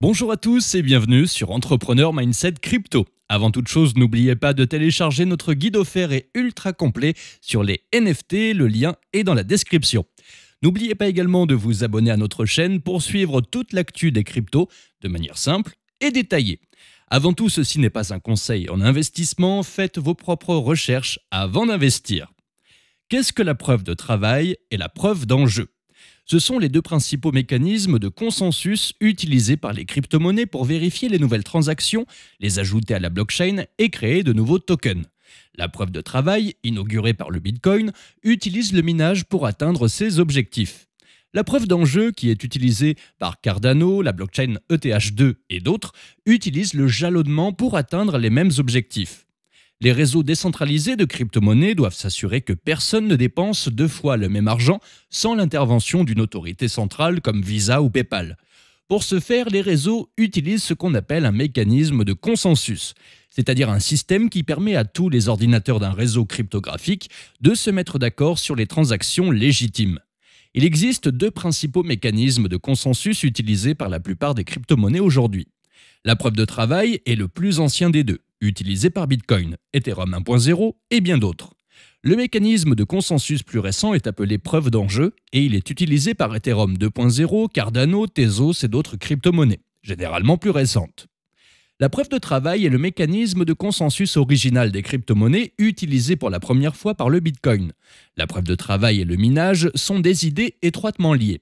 Bonjour à tous et bienvenue sur Entrepreneur Mindset Crypto. Avant toute chose, n'oubliez pas de télécharger notre guide offert et ultra complet sur les NFT, le lien est dans la description. N'oubliez pas également de vous abonner à notre chaîne pour suivre toute l'actu des cryptos de manière simple et détaillée. Avant tout, ceci n'est pas un conseil en investissement, faites vos propres recherches avant d'investir. Qu'est-ce que la preuve de travail et la preuve d'enjeu ? Ce sont les deux principaux mécanismes de consensus utilisés par les crypto-monnaies pour vérifier les nouvelles transactions, les ajouter à la blockchain et créer de nouveaux tokens. La preuve de travail, inaugurée par le Bitcoin, utilise le minage pour atteindre ses objectifs. La preuve d'enjeu, qui est utilisée par Cardano, la blockchain ETH2 et d'autres, utilise le jalonnement pour atteindre les mêmes objectifs. Les réseaux décentralisés de crypto-monnaies doivent s'assurer que personne ne dépense deux fois le même argent sans l'intervention d'une autorité centrale comme Visa ou PayPal. Pour ce faire, les réseaux utilisent ce qu'on appelle un mécanisme de consensus, c'est-à-dire un système qui permet à tous les ordinateurs d'un réseau cryptographique de se mettre d'accord sur les transactions légitimes. Il existe deux principaux mécanismes de consensus utilisés par la plupart des crypto-monnaies aujourd'hui. La preuve de travail est le plus ancien des deux, utilisé par Bitcoin, Ethereum 1.0 et bien d'autres. Le mécanisme de consensus plus récent est appelé preuve d'enjeu et il est utilisé par Ethereum 2.0, Cardano, Tezos et d'autres crypto-monnaies, généralement plus récentes. La preuve de travail est le mécanisme de consensus original des crypto-monnaies utilisé pour la première fois par le Bitcoin. La preuve de travail et le minage sont des idées étroitement liées.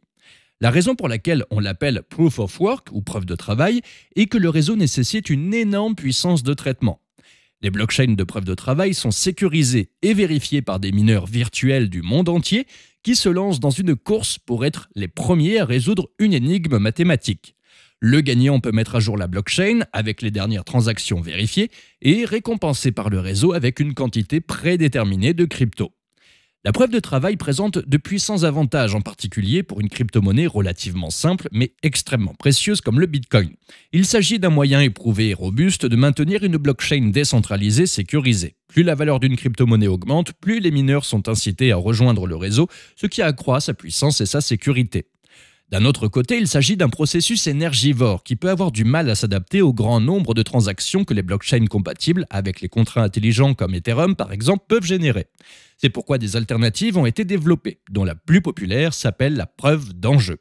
La raison pour laquelle on l'appelle Proof of Work ou preuve de travail est que le réseau nécessite une énorme puissance de traitement. Les blockchains de preuve de travail sont sécurisées et vérifiées par des mineurs virtuels du monde entier qui se lancent dans une course pour être les premiers à résoudre une énigme mathématique. Le gagnant peut mettre à jour la blockchain avec les dernières transactions vérifiées et récompensé par le réseau avec une quantité prédéterminée de crypto. La preuve de travail présente de puissants avantages, en particulier pour une crypto-monnaie relativement simple mais extrêmement précieuse comme le Bitcoin. Il s'agit d'un moyen éprouvé et robuste de maintenir une blockchain décentralisée sécurisée. Plus la valeur d'une crypto-monnaie augmente, plus les mineurs sont incités à rejoindre le réseau, ce qui accroît sa puissance et sa sécurité. D'un autre côté, il s'agit d'un processus énergivore qui peut avoir du mal à s'adapter au grand nombre de transactions que les blockchains compatibles avec les contrats intelligents comme Ethereum par exemple peuvent générer. C'est pourquoi des alternatives ont été développées, dont la plus populaire s'appelle la preuve d'enjeu.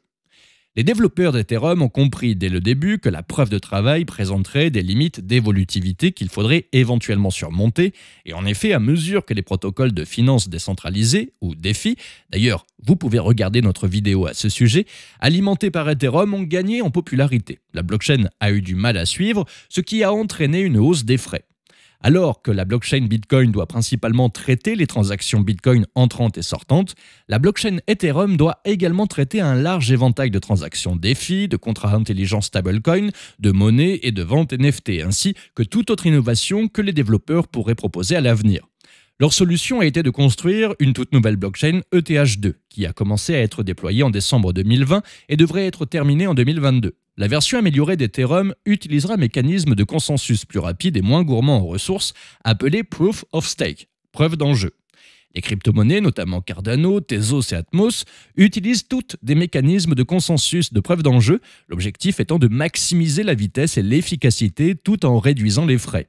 Les développeurs d'Ethereum ont compris dès le début que la preuve de travail présenterait des limites d'évolutivité qu'il faudrait éventuellement surmonter, et en effet, à mesure que les protocoles de finance décentralisés, ou DeFi, d'ailleurs, vous pouvez regarder notre vidéo à ce sujet, alimentés par Ethereum ont gagné en popularité. La blockchain a eu du mal à suivre, ce qui a entraîné une hausse des frais. Alors que la blockchain Bitcoin doit principalement traiter les transactions Bitcoin entrantes et sortantes, la blockchain Ethereum doit également traiter un large éventail de transactions DeFi, de contrats intelligents stablecoin, de monnaie et de vente NFT, ainsi que toute autre innovation que les développeurs pourraient proposer à l'avenir. Leur solution a été de construire une toute nouvelle blockchain ETH2, qui a commencé à être déployée en décembre 2020 et devrait être terminée en 2022. La version améliorée d'Ethereum utilisera un mécanisme de consensus plus rapide et moins gourmand en ressources, appelé Proof of Stake, preuve d'enjeu. Les crypto-monnaies, notamment Cardano, Tezos et Atmos, utilisent toutes des mécanismes de consensus de preuve d'enjeu, l'objectif étant de maximiser la vitesse et l'efficacité tout en réduisant les frais.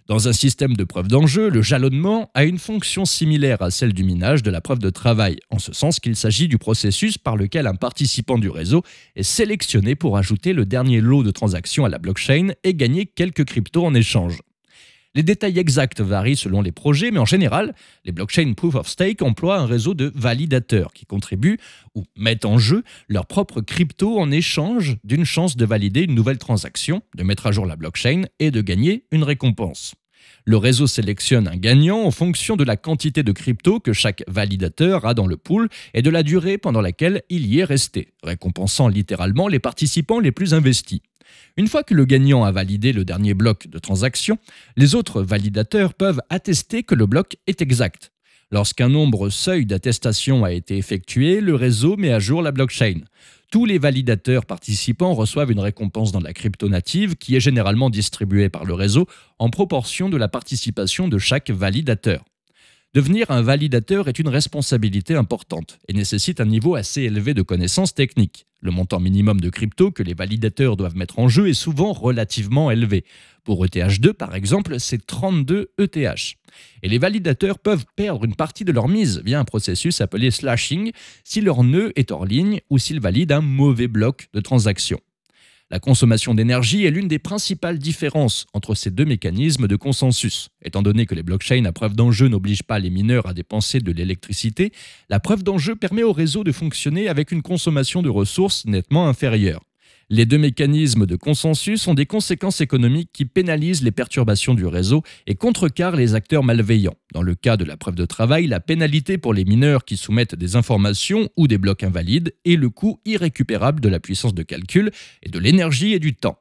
Dans un système de preuve d'enjeu, le jalonnement a une fonction similaire à celle du minage de la preuve de travail, en ce sens qu'il s'agit du processus par lequel un participant du réseau est sélectionné pour ajouter le dernier lot de transactions à la blockchain et gagner quelques cryptos en échange. Les détails exacts varient selon les projets, mais en général, les blockchains Proof of Stake emploient un réseau de validateurs qui contribuent ou mettent en jeu leur propre crypto en échange d'une chance de valider une nouvelle transaction, de mettre à jour la blockchain et de gagner une récompense. Le réseau sélectionne un gagnant en fonction de la quantité de crypto que chaque validateur a dans le pool et de la durée pendant laquelle il y est resté, récompensant littéralement les participants les plus investis. Une fois que le gagnant a validé le dernier bloc de transaction, les autres validateurs peuvent attester que le bloc est exact. Lorsqu'un nombre seuil d'attestation a été effectué, le réseau met à jour la blockchain. Tous les validateurs participants reçoivent une récompense dans la crypto native qui est généralement distribuée par le réseau en proportion de la participation de chaque validateur. Devenir un validateur est une responsabilité importante et nécessite un niveau assez élevé de connaissances techniques. Le montant minimum de crypto que les validateurs doivent mettre en jeu est souvent relativement élevé. Pour ETH2, par exemple, c'est 32 ETH. Et les validateurs peuvent perdre une partie de leur mise via un processus appelé slashing si leur nœud est hors ligne ou s'ils valident un mauvais bloc de transaction. La consommation d'énergie est l'une des principales différences entre ces deux mécanismes de consensus. Étant donné que les blockchains à preuve d'enjeu n'obligent pas les mineurs à dépenser de l'électricité, la preuve d'enjeu permet au réseau de fonctionner avec une consommation de ressources nettement inférieure. Les deux mécanismes de consensus ont des conséquences économiques qui pénalisent les perturbations du réseau et contrecarrent les acteurs malveillants. Dans le cas de la preuve de travail, la pénalité pour les mineurs qui soumettent des informations ou des blocs invalides est le coût irrécupérable de la puissance de calcul et de l'énergie et du temps.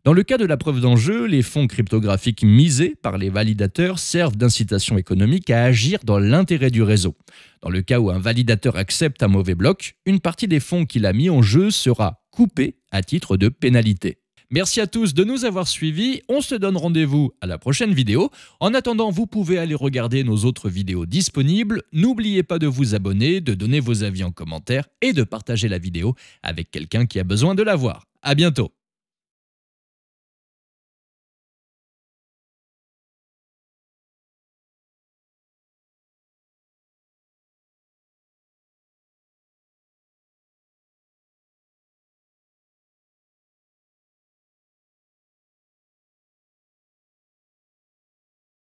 Dans le cas de la preuve d'enjeu, les fonds cryptographiques misés par les validateurs servent d'incitation économique à agir dans l'intérêt du réseau. Dans le cas où un validateur accepte un mauvais bloc, une partie des fonds qu'il a mis en jeu sera coupée à titre de pénalité. Merci à tous de nous avoir suivis, on se donne rendez-vous à la prochaine vidéo. En attendant, vous pouvez aller regarder nos autres vidéos disponibles. N'oubliez pas de vous abonner, de donner vos avis en commentaire et de partager la vidéo avec quelqu'un qui a besoin de la voir. À bientôt.